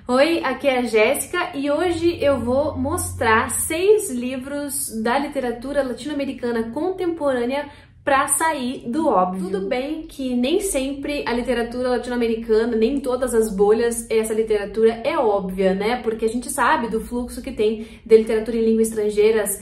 Oi, aqui é a Jéssica e hoje eu vou mostrar 6 livros da literatura latino-americana contemporânea para sair do óbvio. Tudo bem que nem sempre a literatura latino-americana, nem todas as bolhas, essa literatura é óbvia, né? Porque a gente sabe do fluxo que tem de literatura em línguas estrangeiras,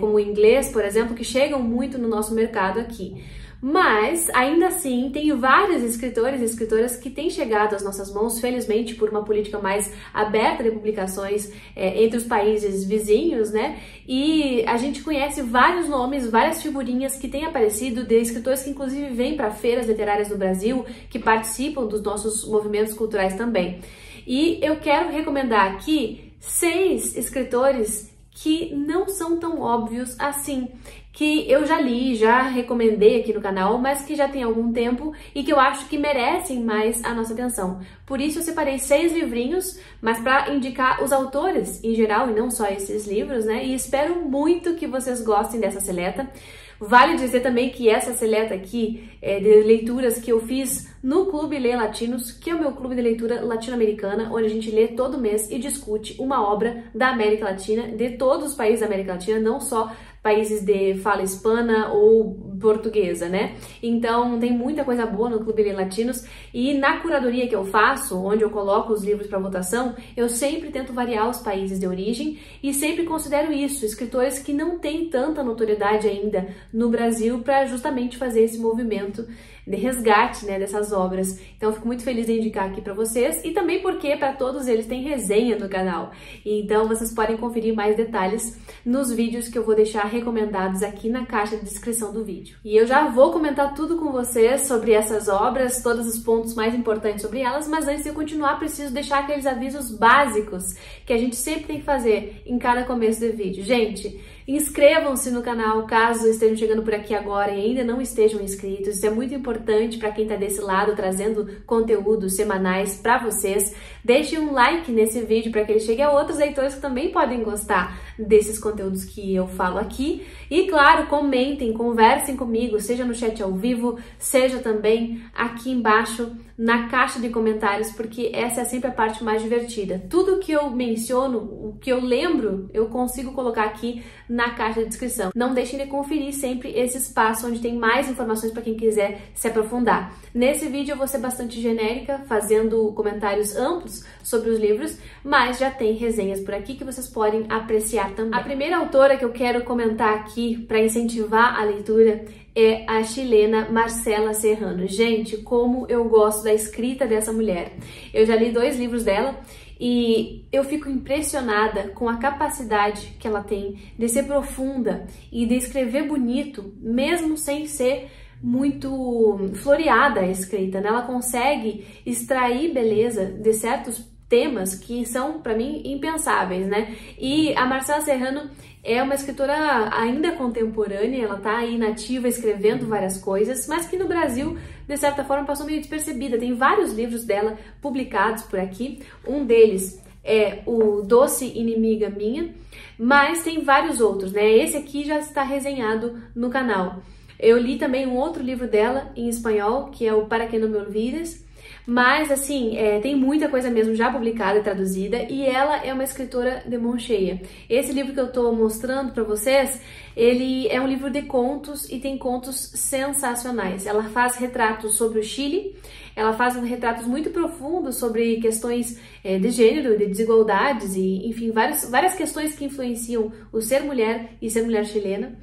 como o inglês, por exemplo, que chegam muito no nosso mercado aqui. Mas, ainda assim, tem vários escritores e escritoras que têm chegado às nossas mãos, felizmente, por uma política mais aberta de publicações entre os países vizinhos, né? E a gente conhece vários nomes, várias figurinhas que têm aparecido de escritores que, inclusive, vêm para feiras literárias no Brasil, que participam dos nossos movimentos culturais também. E eu quero recomendar aqui 6 escritores que não são tão óbvios assim, que eu já li, já recomendei aqui no canal, mas que já tem algum tempo e que eu acho que merecem mais a nossa atenção. Por isso eu separei 6 livrinhos, mas para indicar os autores em geral e não só esses livros, né? E espero muito que vocês gostem dessa seleta. Vale dizer também que essa seleta aqui é de leituras que eu fiz no Clube Lê Latinos, que é o meu clube de leitura latino-americana, onde a gente lê todo mês e discute uma obra da América Latina, de todos os países da América Latina, não só países de fala hispana ou portuguesa, né? Então tem muita coisa boa no Clube Lê Latinos e na curadoria que eu faço, onde eu coloco os livros para votação, eu sempre tento variar os países de origem e sempre considero isso, escritores que não têm tanta notoriedade ainda no Brasil, para justamente fazer esse movimento de resgate, né, dessas obras. Então eu fico muito feliz de indicar aqui para vocês e também porque para todos eles tem resenha no canal. Então vocês podem conferir mais detalhes nos vídeos que eu vou deixar recomendados aqui na caixa de descrição do vídeo. E eu já vou comentar tudo com vocês sobre essas obras, todos os pontos mais importantes sobre elas, mas antes de eu continuar, preciso deixar aqueles avisos básicos que a gente sempre tem que fazer em cada começo de vídeo. Gente, inscrevam-se no canal caso estejam chegando por aqui agora e ainda não estejam inscritos. Isso é muito importante para quem está desse lado, trazendo conteúdos semanais para vocês. Deixem um like nesse vídeo para que ele chegue a outros leitores que também podem gostar desses conteúdos que eu falo aqui. E claro, comentem, conversem comigo, seja no chat ao vivo, seja também aqui embaixo na caixa de comentários, porque essa é sempre a parte mais divertida. Tudo que eu menciono, o que eu lembro, eu consigo colocar aqui na caixa de descrição. Não deixem de conferir sempre esse espaço onde tem mais informações para quem quiser se aprofundar. Nesse vídeo eu vou ser bastante genérica, fazendo comentários amplos sobre os livros, mas já tem resenhas por aqui que vocês podem apreciar também. A primeira autora que eu quero comentar aqui para incentivar a leitura é a chilena Marcela Serrano. Gente, como eu gosto da escrita dessa mulher. Eu já li 2 livros dela e eu fico impressionada com a capacidade que ela tem de ser profunda e de escrever bonito, mesmo sem ser muito floreada a escrita, né? Ela consegue extrair beleza de certos temas que são, para mim, impensáveis, né? E a Marcela Serrano é uma escritora ainda contemporânea, ela tá aí nativa escrevendo várias coisas, mas que no Brasil, de certa forma, passou meio despercebida. Tem vários livros dela publicados por aqui, um deles é o Doce Inimiga Minha, mas tem vários outros, né? Esse aqui já está resenhado no canal. Eu li também um outro livro dela em espanhol, que é o Para Que Não Me Olvides, mas assim, tem muita coisa mesmo já publicada e traduzida, e ela é uma escritora de mão cheia. Esse livro que eu tô mostrando para vocês, ele é um livro de contos e tem contos sensacionais. Ela faz retratos sobre o Chile, ela faz retratos muito profundos sobre questões de gênero, de desigualdades e, enfim, várias questões que influenciam o ser mulher e ser mulher chilena.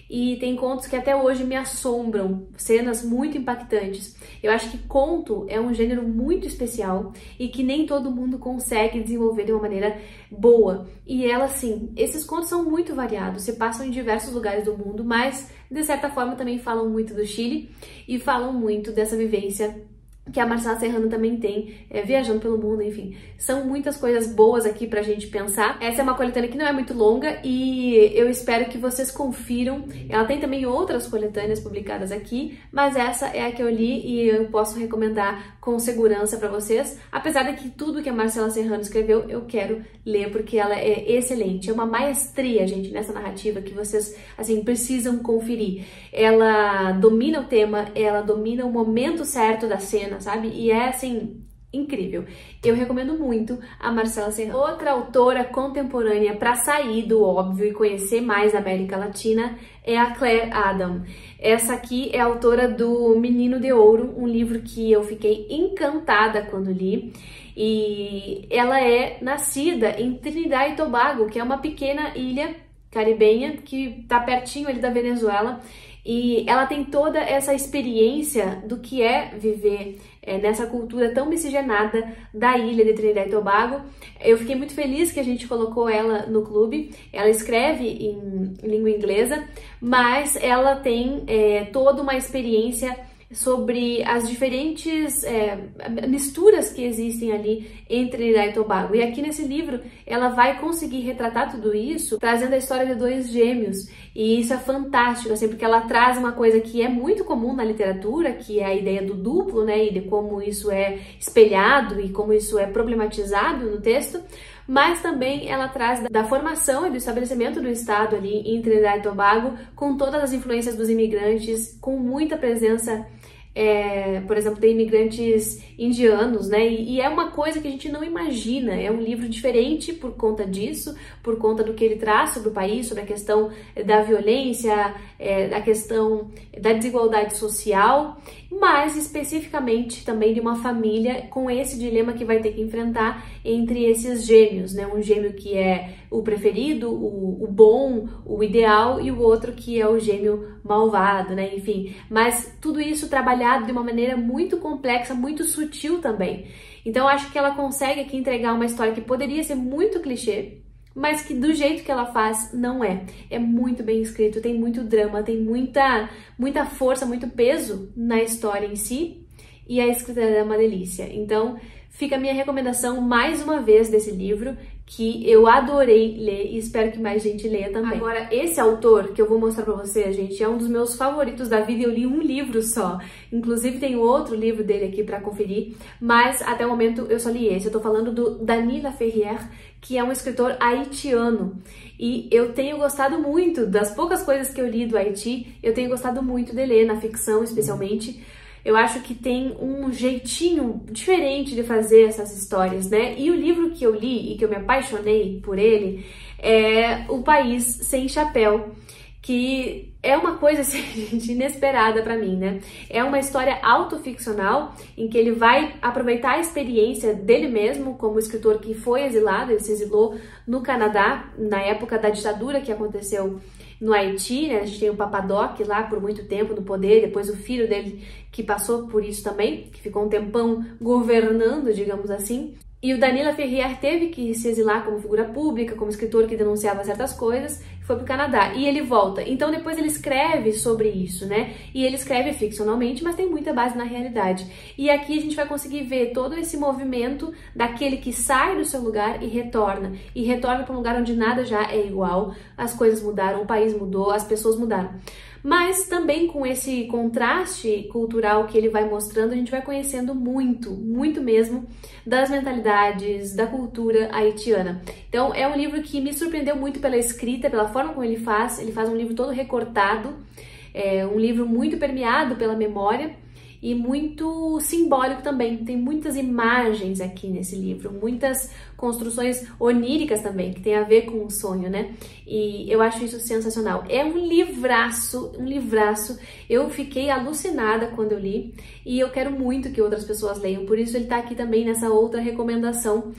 E tem contos que até hoje me assombram, cenas muito impactantes. Eu acho que conto é um gênero muito especial e que nem todo mundo consegue desenvolver de uma maneira boa. E ela, sim, esses contos são muito variados, se passam em diversos lugares do mundo, mas de certa forma também falam muito do Chile e falam muito dessa vivência que a Marcela Serrano também tem, viajando pelo mundo, enfim. São muitas coisas boas aqui pra gente pensar. Essa é uma coletânea que não é muito longa e eu espero que vocês confiram. Ela tem também outras coletâneas publicadas aqui, mas essa é a que eu li e eu posso recomendar com segurança pra vocês. Apesar de que tudo que a Marcela Serrano escreveu, eu quero ler porque ela é excelente. É uma maestria, gente, nessa narrativa que vocês, assim, precisam conferir. Ela domina o tema, ela domina o momento certo da cena, sabe? E é, assim, incrível. Eu recomendo muito a Marcela Serrano. Outra autora contemporânea para sair do óbvio e conhecer mais a América Latina é a Claire Adam. Essa aqui é a autora do Menino de Ouro, um livro que eu fiquei encantada quando li. E ela é nascida em Trinidad e Tobago, que é uma pequena ilha caribenha que está pertinho ali da Venezuela. E ela tem toda essa experiência do que é viver nessa cultura tão miscigenada da ilha de Trinidad e Tobago. Eu fiquei muito feliz que a gente colocou ela no clube. Ela escreve em língua inglesa, mas ela tem toda uma experiência sobre as diferentes misturas que existem ali entre Trinidad e Tobago. E aqui nesse livro ela vai conseguir retratar tudo isso, trazendo a história de dois gêmeos. E isso é fantástico, assim, porque ela traz uma coisa que é muito comum na literatura, que é a ideia do duplo, né, e de como isso é espelhado e como isso é problematizado no texto. Mas também ela traz da formação e do estabelecimento do Estado ali em Trinidad e Tobago, com todas as influências dos imigrantes, com muita presença, por exemplo, de imigrantes indianos, né? E é uma coisa que a gente não imagina, é um livro diferente por conta disso, por conta do que ele traz sobre o país, sobre a questão da violência, a questão da desigualdade social, mas especificamente também de uma família com esse dilema que vai ter que enfrentar entre esses gêmeos, né? Um gêmeo que é o preferido, o bom, o ideal, e o outro que é o gêmeo malvado, né? Enfim, mas tudo isso trabalhado de uma maneira muito complexa, muito sutil também. Então acho que ela consegue aqui entregar uma história que poderia ser muito clichê, mas que do jeito que ela faz, não é. É muito bem escrito, tem muito drama, tem muita força, muito peso na história em si, e a escrita é uma delícia. Então, fica a minha recomendação mais uma vez desse livro, que eu adorei ler e espero que mais gente leia também. Agora, esse autor que eu vou mostrar pra você, gente, é um dos meus favoritos da vida. Eu li um livro só, inclusive tem outro livro dele aqui pra conferir, mas até o momento eu só li esse. Eu tô falando do Dany Laferrière, que é um escritor haitiano, e eu tenho gostado muito das poucas coisas que eu li do Haiti. Eu tenho gostado muito de ler, na ficção especialmente. Eu acho que tem um jeitinho diferente de fazer essas histórias, né? E o livro que eu li e que eu me apaixonei por ele é O País Sem Chapéu, que é uma coisa, assim, gente, inesperada pra mim, né? É uma história autoficcional em que ele vai aproveitar a experiência dele mesmo como escritor que foi exilado. Ele se exilou no Canadá na época da ditadura que aconteceu no Haiti, né? A gente tem o Papadoc lá por muito tempo no poder, depois o filho dele que passou por isso também, que ficou um tempão governando, digamos assim. E o Dany Laferrière teve que se exilar como figura pública, como escritor que denunciava certas coisas, e foi pro Canadá. E ele volta. Então depois ele escreve sobre isso, né? E ele escreve ficcionalmente, mas tem muita base na realidade. E aqui a gente vai conseguir ver todo esse movimento daquele que sai do seu lugar e retorna. E retorna para um lugar onde nada já é igual. As coisas mudaram, o país mudou, as pessoas mudaram. Mas também com esse contraste cultural que ele vai mostrando, a gente vai conhecendo muito, muito mesmo das mentalidades, da cultura haitiana. Então é um livro que me surpreendeu muito pela escrita, pela forma como ele faz um livro todo recortado, um livro muito permeado pela memória e muito simbólico também. Tem muitas imagens aqui nesse livro, muitas construções oníricas também, que tem a ver com o sonho, né? E eu acho isso sensacional. É um livraço, um livraço. Eu fiquei alucinada quando eu li e eu quero muito que outras pessoas leiam, por isso ele tá aqui também nessa outra recomendação,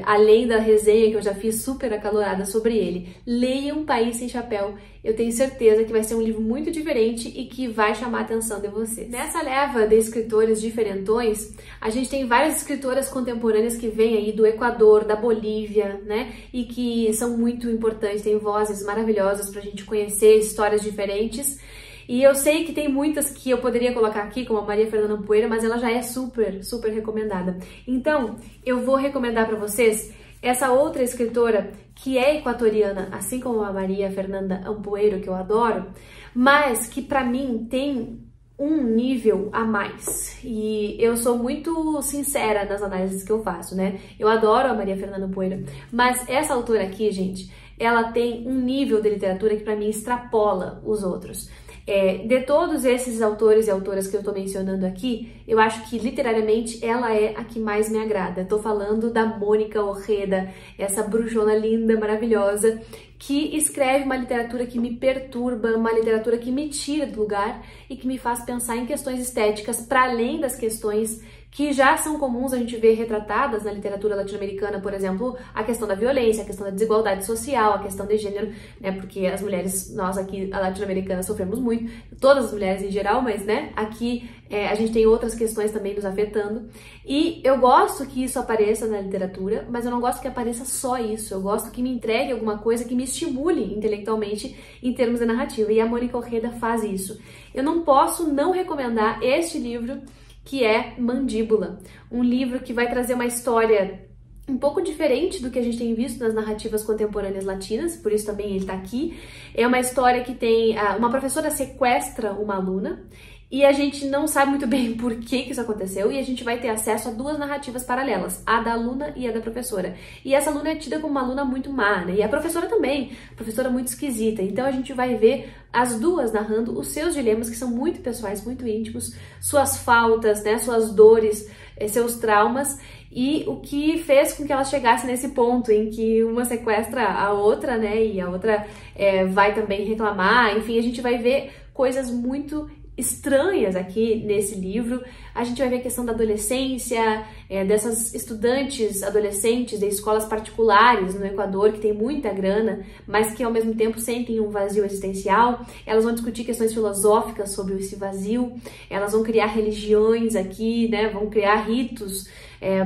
além da resenha que eu já fiz super acalorada sobre ele. Leiam País Sem Chapéu, eu tenho certeza que vai ser um livro muito diferente e que vai chamar a atenção de vocês. Nessa leva de escritores diferentões, a gente tem várias escritoras contemporâneas que vêm aí do Equador, da Bolívia, né? E que são muito importantes, têm vozes maravilhosas pra gente conhecer histórias diferentes. E eu sei que tem muitas que eu poderia colocar aqui, como a Maria Fernanda Ampuero, mas ela já é super, super recomendada. Então, eu vou recomendar pra vocês essa outra escritora que é equatoriana, assim como a Maria Fernanda Ampuero, que eu adoro, mas que pra mim tem um nível a mais. E eu sou muito sincera nas análises que eu faço, né? Eu adoro a Maria Fernanda Ampuero, mas essa autora aqui, gente, ela tem um nível de literatura que pra mim extrapola os outros. De todos esses autores e autoras que eu tô mencionando aqui, eu acho que literariamente ela é a que mais me agrada. Tô falando da Mônica Orreda, essa bruxona linda, maravilhosa, que escreve uma literatura que me perturba, uma literatura que me tira do lugar e que me faz pensar em questões estéticas para além das questões que já são comuns a gente ver retratadas na literatura latino-americana, por exemplo, a questão da violência, a questão da desigualdade social, a questão de gênero, né, porque as mulheres, nós aqui, a latino-americana, sofremos muito, todas as mulheres em geral, mas, né, aqui a gente tem outras questões também nos afetando, e eu gosto que isso apareça na literatura, mas eu não gosto que apareça só isso, eu gosto que me entregue alguma coisa que me estimule intelectualmente em termos de narrativa, e a Mônica Orreda faz isso. Eu não posso não recomendar este livro, que é Mandíbula, um livro que vai trazer uma história um pouco diferente do que a gente tem visto nas narrativas contemporâneas latinas, por isso também ele está aqui. É uma história que tem uma professora sequestra uma aluna e a gente não sabe muito bem por que isso aconteceu e a gente vai ter acesso a duas narrativas paralelas, a da aluna e a da professora. E essa aluna é tida como uma aluna muito má, né? E a professora também, professora muito esquisita. Então a gente vai ver as duas narrando os seus dilemas, que são muito pessoais, muito íntimos, suas faltas, né, suas dores, seus traumas, e o que fez com que ela chegasse nesse ponto em que uma sequestra a outra, né, e a outra vai também reclamar. Enfim, a gente vai ver coisas muito estranhas aqui nesse livro. A gente vai ver a questão da adolescência, dessas estudantes adolescentes de escolas particulares no Equador, que tem muita grana, mas que ao mesmo tempo sentem um vazio existencial. Elas vão discutir questões filosóficas sobre esse vazio, elas vão criar religiões aqui, né, vão criar ritos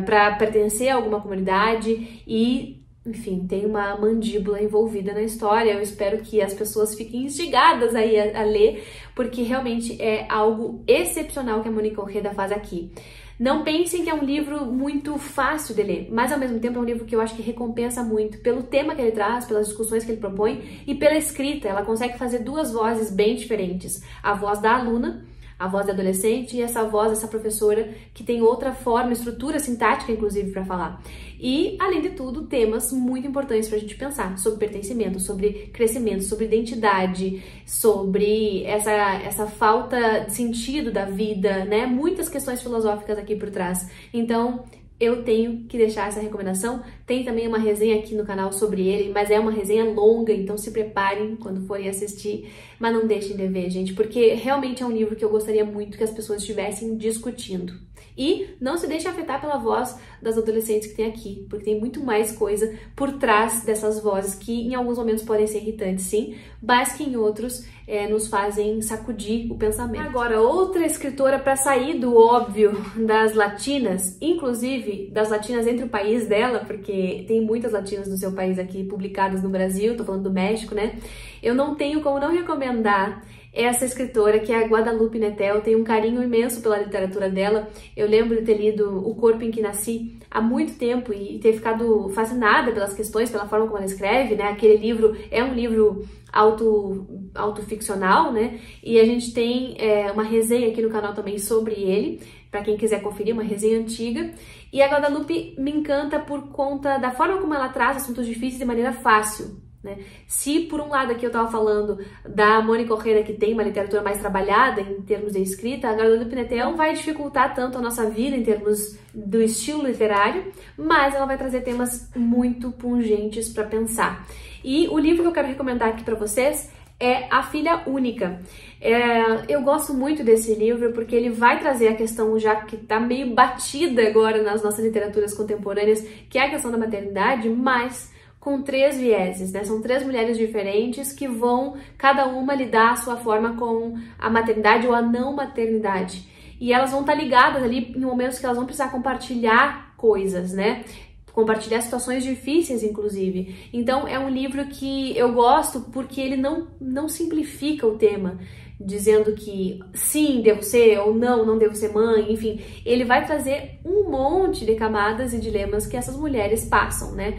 para pertencer a alguma comunidade e, enfim, tem uma mandíbula envolvida na história. Eu espero que as pessoas fiquem instigadas aí a ler, porque realmente é algo excepcional que a Mônica Orreda faz aqui. Não pensem que é um livro muito fácil de ler, mas ao mesmo tempo é um livro que eu acho que recompensa muito pelo tema que ele traz, pelas discussões que ele propõe e pela escrita. Ela consegue fazer duas vozes bem diferentes. A voz da aluna, a voz da adolescente, e essa voz dessa professora que tem outra forma, estrutura sintática, inclusive, para falar. E, além de tudo, temas muito importantes para a gente pensar sobre pertencimento, sobre crescimento, sobre identidade, sobre essa falta de sentido da vida, né? Muitas questões filosóficas aqui por trás. Então, eu tenho que deixar essa recomendação. Tem também uma resenha aqui no canal sobre ele, mas é uma resenha longa, então se preparem quando forem assistir, mas não deixem de ver, gente, porque realmente é um livro que eu gostaria muito que as pessoas estivessem discutindo. E não se deixe afetar pela voz das adolescentes que tem aqui, porque tem muito mais coisa por trás dessas vozes que em alguns momentos podem ser irritantes, sim, mas que em outros nos fazem sacudir o pensamento. Agora, outra escritora para sair do óbvio das latinas, inclusive das latinas entre o país dela, porque tem muitas latinas do seu país aqui publicadas no Brasil, tô falando do México, né? Eu não tenho como não recomendar essa escritora, que é a Guadalupe Nettel. Tenho um carinho imenso pela literatura dela. Eu lembro de ter lido O Corpo em que Nasci há muito tempo e ter ficado fascinada pelas questões, pela forma como ela escreve, né? Aquele livro é um livro autoficcional, né? E a gente tem uma resenha aqui no canal também sobre ele, para quem quiser conferir, uma resenha antiga. E a Guadalupe me encanta por conta da forma como ela traz assuntos difíceis de maneira fácil, né? Se por um lado aqui eu tava falando da Mônica Orreda, que tem uma literatura mais trabalhada em termos de escrita, a Guadalupe Nettel não vai dificultar tanto a nossa vida em termos do estilo literário, mas ela vai trazer temas muito pungentes para pensar. E o livro que eu quero recomendar aqui para vocês é A Filha Única. Eu gosto muito desse livro porque ele vai trazer a questão, já que tá meio batida agora nas nossas literaturas contemporâneas, que é a questão da maternidade, mas com três vieses, né? São três mulheres diferentes que vão, cada uma, lidar à sua forma com a maternidade ou a não maternidade. E elas vão estar ligadas ali em momentos que elas vão precisar compartilhar coisas, né? Compartilhar situações difíceis, inclusive. Então, é um livro que eu gosto porque ele não simplifica o tema, dizendo que sim, devo ser, ou não devo ser mãe, enfim. Ele vai trazer um monte de camadas e dilemas que essas mulheres passam, né?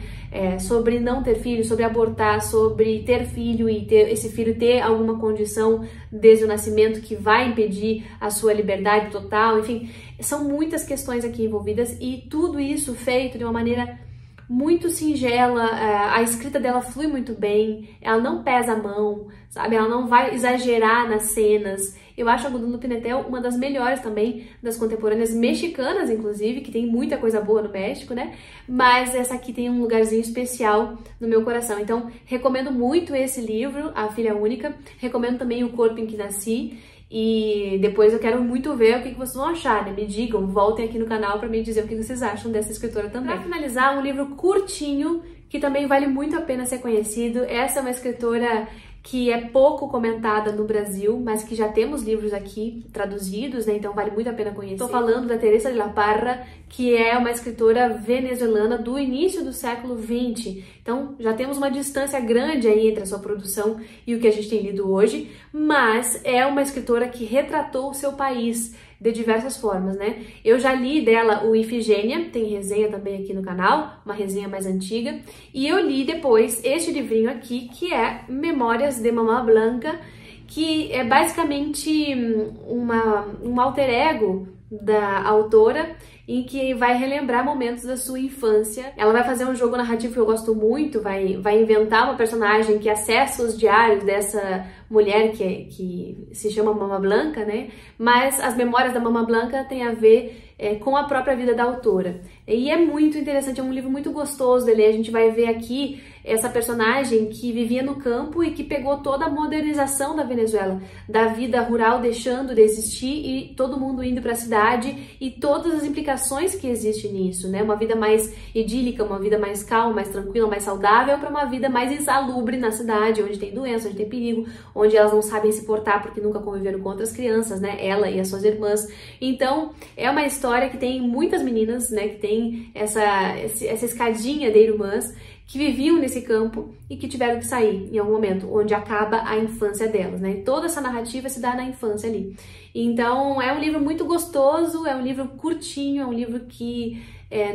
Sobre não ter filho, sobre abortar, sobre ter filho e esse filho ter alguma condição desde o nascimento que vai impedir a sua liberdade total, enfim. São muitas questões aqui envolvidas e tudo isso feito de uma maneira muito singela, a escrita dela flui muito bem, ela não pesa a mão, sabe? Ela não vai exagerar nas cenas. Eu acho a Guadalupe Pimentel uma das melhores também, das contemporâneas mexicanas, inclusive, que tem muita coisa boa no México, né? Mas essa aqui tem um lugarzinho especial no meu coração. Então, recomendo muito esse livro, A Filha Única. Recomendo também O Corpo em que Nasci. E depois eu quero muito ver o que vocês vão achar, né? Me digam, voltem aqui no canal pra me dizer o que vocês acham dessa escritora também. Pra finalizar, um livro curtinho, que também vale muito a pena ser conhecido. Essa é uma escritora que é pouco comentada no Brasil, mas que já temos livros aqui traduzidos, né? Então vale muito a pena conhecer. Estou falando da Teresa de la Parra, que é uma escritora venezuelana do início do século XX. Então já temos uma distância grande aí entre a sua produção e o que a gente tem lido hoje, mas é uma escritora que retratou o seu país de diversas formas, né? Eu já li dela o Ifigênia, tem resenha também aqui no canal, uma resenha mais antiga, e eu li depois este livrinho aqui, que é Memórias de Mamá Blanca, que é basicamente um alter ego da autora, em que vai relembrar momentos da sua infância. Ela vai fazer um jogo narrativo que eu gosto muito, vai inventar uma personagem que acessa os diários dessa mulher que se chama Mamá Blanca, né? Mas as memórias da Mamá Blanca têm a ver com a própria vida da autora. E é muito interessante, é um livro muito gostoso de ler. A gente vai ver aqui essa personagem que vivia no campo e que pegou toda a modernização da Venezuela, da vida rural deixando de existir e todo mundo indo para a cidade e todas as implicações que existem nisso, né? Uma vida mais idílica, uma vida mais calma, mais tranquila, mais saudável, para uma vida mais insalubre na cidade, onde tem doença, onde tem perigo, onde elas não sabem se portar porque nunca conviveram com outras crianças, né? Ela e as suas irmãs. Então, é uma história que tem muitas meninas, né? Que tem essa escadinha de irmãs que viviam nesse campo e que tiveram que sair em algum momento, onde acaba a infância delas, né? E toda essa narrativa se dá na infância ali. Então, é um livro muito gostoso, é um livro curtinho, é um livro que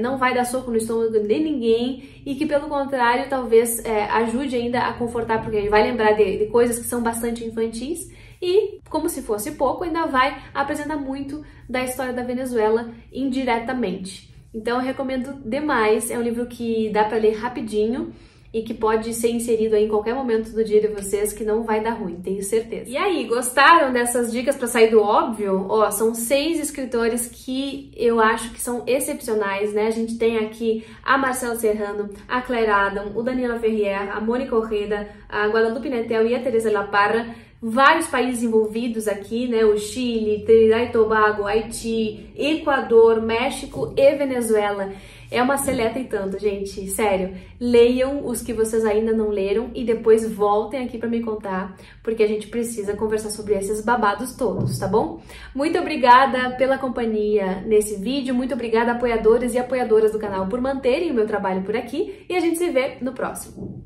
não vai dar soco no estômago de ninguém e que, pelo contrário, talvez ajude ainda a confortar, porque a gente vai lembrar de coisas que são bastante infantis e, como se fosse pouco, ainda vai apresentar muito da história da Venezuela indiretamente. Então eu recomendo demais, é um livro que dá para ler rapidinho e que pode ser inserido aí em qualquer momento do dia de vocês, que não vai dar ruim, tenho certeza. E aí, gostaram dessas dicas para sair do óbvio? Ó, são 6 escritores que eu acho que são excepcionais, né? A gente tem aqui a Marcela Serrano, a Claire Adam, o Daniela Ferrier, a Mônica Ojeda, a Guadalupe Pimentel e a Teresa de la Parra. Vários países envolvidos aqui, né? O Chile, Trinidad e Tobago, Haiti, Equador, México e Venezuela. É uma seleta e tanto, gente. Sério, leiam os que vocês ainda não leram e depois voltem aqui para me contar, porque a gente precisa conversar sobre esses babados todos, tá bom? Muito obrigada pela companhia nesse vídeo, muito obrigada apoiadores e apoiadoras do canal por manterem o meu trabalho por aqui e a gente se vê no próximo.